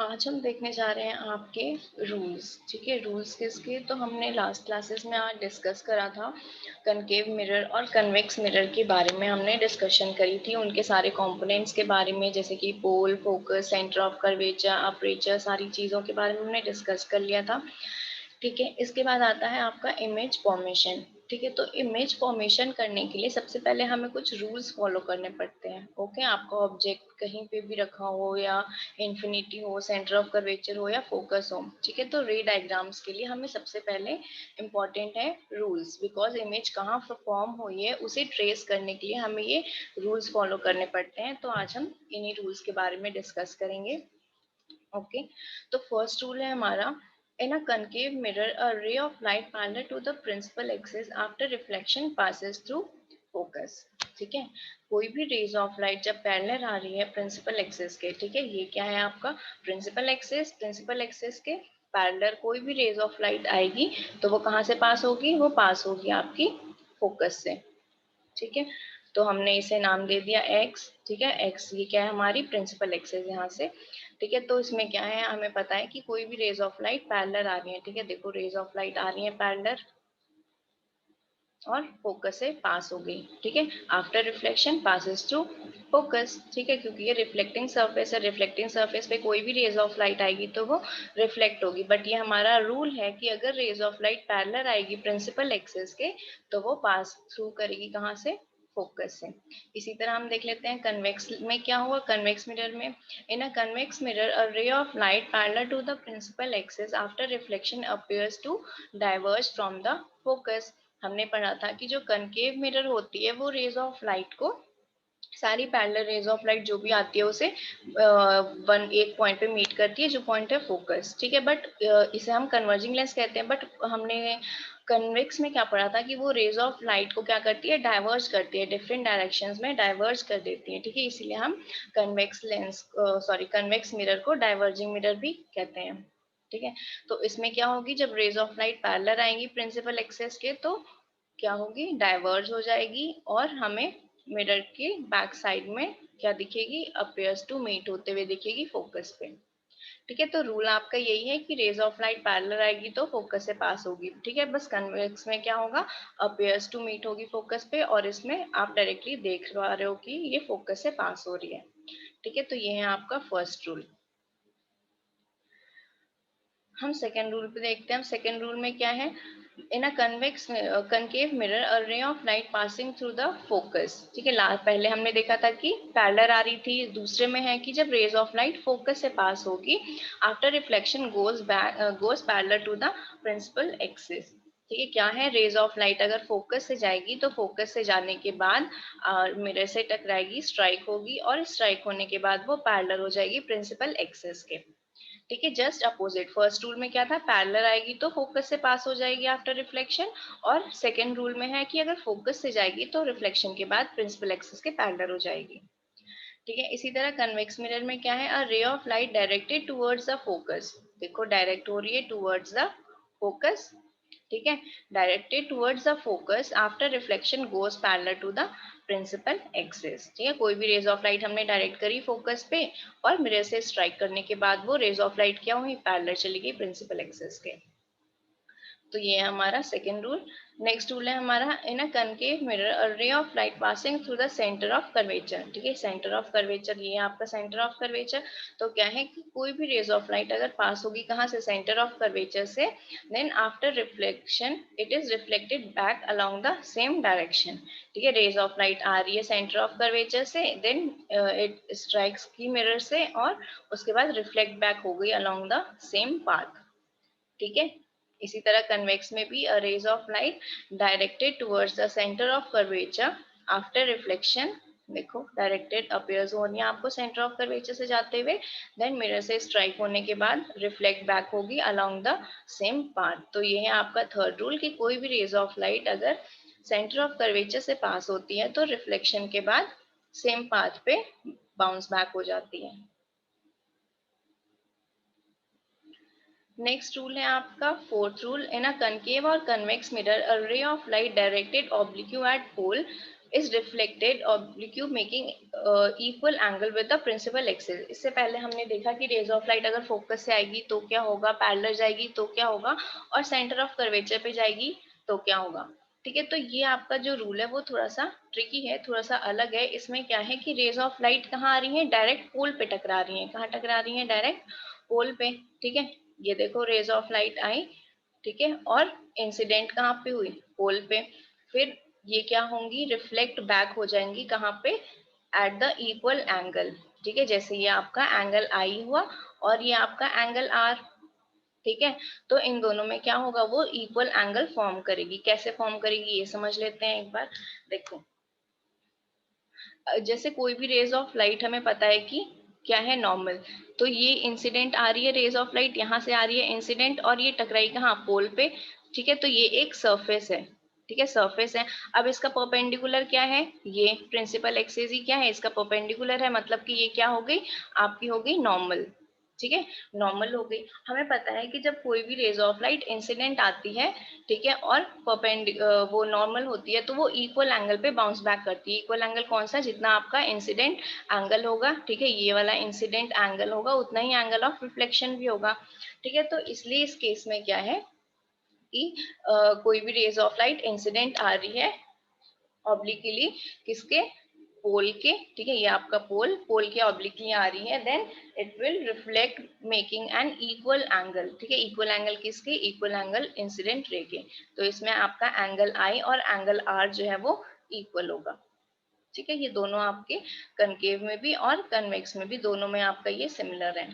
आज हम देखने जा रहे हैं आपके रूल्स। ठीक है, रूल्स किसके? तो हमने लास्ट क्लासेस में आज डिस्कस करा था कनकेव मिरर और कन्वेक्स मिरर के बारे में। हमने डिस्कशन करी थी उनके सारे कंपोनेंट्स के बारे में, जैसे कि pole, focus, centre of curvature, aperture, सारी चीज़ों के बारे में हमने डिस्कस कर लिया था। ठीक है, इसके बाद आता है आपका इमेज फॉर्मेशन। ठीक है, तो इमेज फॉर्मेशन करने के लिए सबसे पहले हमें कुछ रूल्स फॉलो करने पड़ते हैं। ओके, आपका ऑब्जेक्ट कहीं पे भी रखा हो या इन्फिनिटी हो, सेंटर ऑफ कर्वेचर हो या फोकस हो। ठीक है, तो रे डायग्राम्स के लिए हमें सबसे पहले इम्पॉर्टेंट है रूल्स, बिकॉज इमेज कहाँ फॉर्म हुई है उसे ट्रेस करने के लिए हमें ये रूल्स फॉलो करने पड़ते हैं। तो आज हम इन्हीं रूल्स के बारे में डिस्कस करेंगे। ओके, तो फर्स्ट रूल है हमारा, in a concave mirror a ray of light parallel to the principal axis after reflection passes through focus। ठीक है, कोई भी रेज ऑफ लाइट जब पैरेलल आ रही है प्रिंसिपल एक्सिस के, ठीक है, ये क्या है आपका प्रिंसिपल एक्सिस के पैरेलल कोई भी रेज ऑफ लाइट आएगी तो वो कहाँ से पास होगी? वो पास होगी आपकी फोकस से। ठीक है, तो हमने इसे नाम दे दिया एक्स। ठीक है, एक्स ये क्या है? हमारी प्रिंसिपल एक्सिस यहाँ से। ठीक है, तो इसमें क्या है, हमें पता है कि कोई भी रेज ऑफ लाइट पैरेलल आ रही है। ठीक है, देखो रेज ऑफ लाइट आ रही है पैरेलल और फोकस से पास हो गई। ठीक है, after reflection passes through focus. ठीक है, क्योंकि ये रिफ्लेक्टिंग सरफेस है, रिफ्लेक्टिंग सरफेस पे कोई भी रेज ऑफ लाइट आएगी तो वो रिफ्लेक्ट होगी। बट ये हमारा रूल है कि अगर रेज ऑफ लाइट पैरेलल आएगी प्रिंसिपल एक्सिस के तो वो पास थ्रू करेगी कहाँ से? फोकस से। इसी तरह हम देख लेते हैं कन्वेक्स में क्या हुआ। कन्वेक्स मिरर में, इन अ convex mirror a ray of light parallel to the principal axis after reflection appears to diverge from the focus. हमने पढ़ा था कि जो कनकेव मिरर होती है वो रेज ऑफ लाइट को, सारी पैरेलल रेज ऑफ लाइट जो भी आती है उसे एक पॉइंट पे मीट करती है, जो पॉइंट है फोकस। ठीक है, बट इसे हम कन्वर्जिंग लेंस कहते हैं। बट हमने कन्वेक्स में क्या पढ़ा था कि वो रेज ऑफ लाइट को क्या करती है? डाइवर्ज करती है, डिफरेंट डायरेक्शंस में डाइवर्ज कर देती है। ठीक है, इसीलिए हम कन्वेक्स मिरर को डाइवर्जिंग मिरर भी कहते हैं। ठीक है, तो इसमें क्या होगी, जब रेज ऑफ लाइट पैरेलल आएंगी प्रिंसिपल एक्सिस के तो क्या होगी? डाइवर्ज हो जाएगी और हमें मिरर के बैक साइड में क्या दिखेगी? अपीयर्स टू मीट होते हुए दिखेगी फोकस पे। ठीक है, तो रूल आपका यही है कि रेज ऑफ लाइट पैरेलल आएगी तो फोकस से पास होगी। ठीक है, बस कन्वेक्स में क्या होगा? अपीयर्स टू मीट होगी फोकस पे और इसमें आप डायरेक्टली देख पा रहे हो कि ये फोकस से पास हो रही है। ठीक है, तो ये है आपका फर्स्ट रूल। हम सेकेंड रूल पे देखते हैं। सेकेंड रूल में क्या है? इन a concave mirror a ray of light passing through the focus. ठीक है, पहले हमने देखा था कि पैरेलल आ रही थी, दूसरे में है कि जब रेज ऑफ लाइट फोकस से पास होगी after reflection goes parallel to the principal axis. ठीक है, क्या है? रेज ऑफ लाइट अगर फोकस से जाएगी तो फोकस से जाने के बाद मिरर से टकराएगी, स्ट्राइक होगी और स्ट्राइक होने के बाद वो पैरेलल हो जाएगी प्रिंसिपल एक्सिस के। ठीक है, जस्ट अपोजिट। फर्स्ट रूल में क्या था? पैरेलल आएगी तो फोकस से पास हो जाएगी आफ्टर रिफ्लेक्शन, और सेकेंड रूल में है कि अगर फोकस से जाएगी तो रिफ्लेक्शन के बाद प्रिंसिपल एक्सिस के पैरेलल हो जाएगी। ठीक है, इसी तरह कन्वेक्स मिरर में क्या है? A ray of light directed towards the focus. देखो डायरेक्ट हो रही है टुवर्ड्स द फोकस। ठीक है, directed towards the focus after reflection goes parallel to the principal axis. ठीक है, कोई भी रेज ऑफ लाइट हमने डायरेक्ट करी फोकस पे और मिरर से स्ट्राइक करने के बाद वो रेज ऑफ लाइट क्या हुई? पैरेलल चली गई प्रिंसिपल एक्सिस के। तो ये है हमारा सेकेंड रूल। नेक्स्ट रूल है हमारा, इन a concave mirror a ray of light passing through the centre of curvature. ठीक है, सेंटर ऑफ कर्वेचर, ये है आपका सेंटर ऑफ कर्वेचर। तो क्या है कि कोई भी रेज ऑफ लाइट अगर पास होगी कहाँ से? सेंटर ऑफ कर्वेचर से, then after reflection it is reflected back along the same direction. ठीक है, रेज ऑफ लाइट आ रही है सेंटर ऑफ कर्वेचर से, देन इट स्ट्राइक्स की मिरर से और उसके बाद रिफ्लेक्ट बैक हो गई अलोंग द सेम पाथ। ठीक है, इसी तरह कन्वेक्स में भी rays of light directed towards the centre of curvature after reflection, देखो डायरेक्टेड अपीयर्स हो रही है आपको सेंटर ऑफ कर्वेचर से जाते हुए, देन मिरर से स्ट्राइक होने के बाद रिफ्लेक्ट बैक होगी अलोंग द सेम पाथ। तो ये है आपका थर्ड रूल कि कोई भी रेज ऑफ लाइट अगर सेंटर ऑफ कर्वेचर से पास होती है तो रिफ्लेक्शन के बाद सेम पाथ पे बाउंस बैक हो जाती है। नेक्स्ट रूल है आपका fourth rule, in a concave और convex mirror a ray of light directed oblique at pole is reflected oblique making equal angle with the principal axis. इससे पहले हमने देखा कि रेज ऑफ लाइट अगर फोकस से आएगी तो क्या होगा, पैरेलल जाएगी तो क्या होगा, और सेंटर ऑफ कर्वेचर पे जाएगी तो क्या होगा। ठीक है, तो ये आपका जो रूल है वो थोड़ा सा ट्रिकी है, थोड़ा सा अलग है। इसमें क्या है कि रेज ऑफ लाइट कहाँ आ रही है, डायरेक्ट पोल पे टकरा रही है। कहाँ टकरा रही है, डायरेक्ट पोल पे। ठीक है, ये देखो रेज ऑफ लाइट आई, ठीक है, और इंसिडेंट कहाँ पे हुई, पोल पे। फिर ये क्या होंगी, रिफ्लेक्ट बैक हो जाएंगी कहाँ पे, एट द इक्वल एंगल। ठीक है, जैसे ये आपका एंगल आई हुआ और ये आपका एंगल आर। ठीक है, तो इन दोनों में क्या होगा, वो इक्वल एंगल फॉर्म करेगी। कैसे फॉर्म करेगी ये समझ लेते हैं एक बार। देखो, जैसे कोई भी रेज ऑफ लाइट हमें पता है कि क्या है, नॉर्मल। तो ये इंसिडेंट आ रही है रेज ऑफ लाइट, यहाँ से आ रही है इंसिडेंट, और ये टकराई कहाँ, पोल पे। ठीक है, तो ये एक सरफेस है। ठीक है, सरफेस है। अब इसका परपेंडिकुलर क्या है, ये प्रिंसिपल एक्सिस ही क्या है, इसका परपेंडिकुलर है। मतलब कि ये क्या हो गई, आपकी हो गई नॉर्मल। ठीक है, नॉर्मल हो गई। हमें पता है कि जब कोई भी रेज ऑफ लाइट इंसिडेंट आती है, ठीक है, और वो नॉर्मल होती है, तो वो इक्वल एंगल पे बाउंस बैक करती है। इक्वल एंगल कौन सा, जितना आपका इंसिडेंट एंगल होगा, ठीक है, ये वाला इंसिडेंट एंगल होगा, उतना ही एंगल ऑफ रिफ्लेक्शन भी होगा। ठीक है, तो इसलिए इस केस में क्या है कि कोई भी रेज ऑफ लाइट इंसिडेंट आ रही है ऑब्लिकली, किसके, पोल के। ठीक है, ये आपका पोल, पोल के ऑब्लिकली आ रही है, then it will reflect making an equal angle. ठीक है, इक्वल एंगल किसके, इक्वल एंगल इंसिडेंट रे के। तो इसमें आपका एंगल आई और एंगल आर जो है वो इक्वल होगा। ठीक है, ये दोनों आपके कनकेव में भी और कन्वेक्स में भी, दोनों में आपका ये सिमिलर है।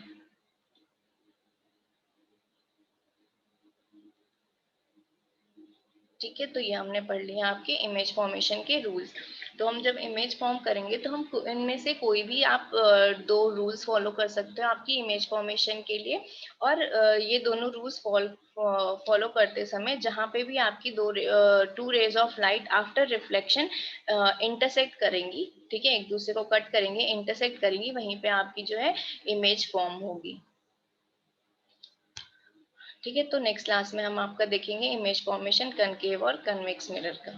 ठीक है, तो ये हमने पढ़ लिया आपके इमेज फॉर्मेशन के रूल्स। तो हम जब इमेज फॉर्म करेंगे तो हम इनमें से कोई भी आप दो रूल्स फॉलो कर सकते हो आपकी इमेज फॉर्मेशन के लिए। और ये दोनों रूल्स फॉलो करते समय जहाँ पे भी आपकी two rays of light after reflection intersect करेंगी, ठीक है, एक दूसरे को कट करेंगे, इंटरसेक्ट करेंगी, वहीं पे आपकी जो है इमेज फॉर्म होगी। ठीक है, तो नेक्स्ट क्लास में हम आपका देखेंगे इमेज फॉर्मेशन कनकेव और कन्वेक्स मिरर का।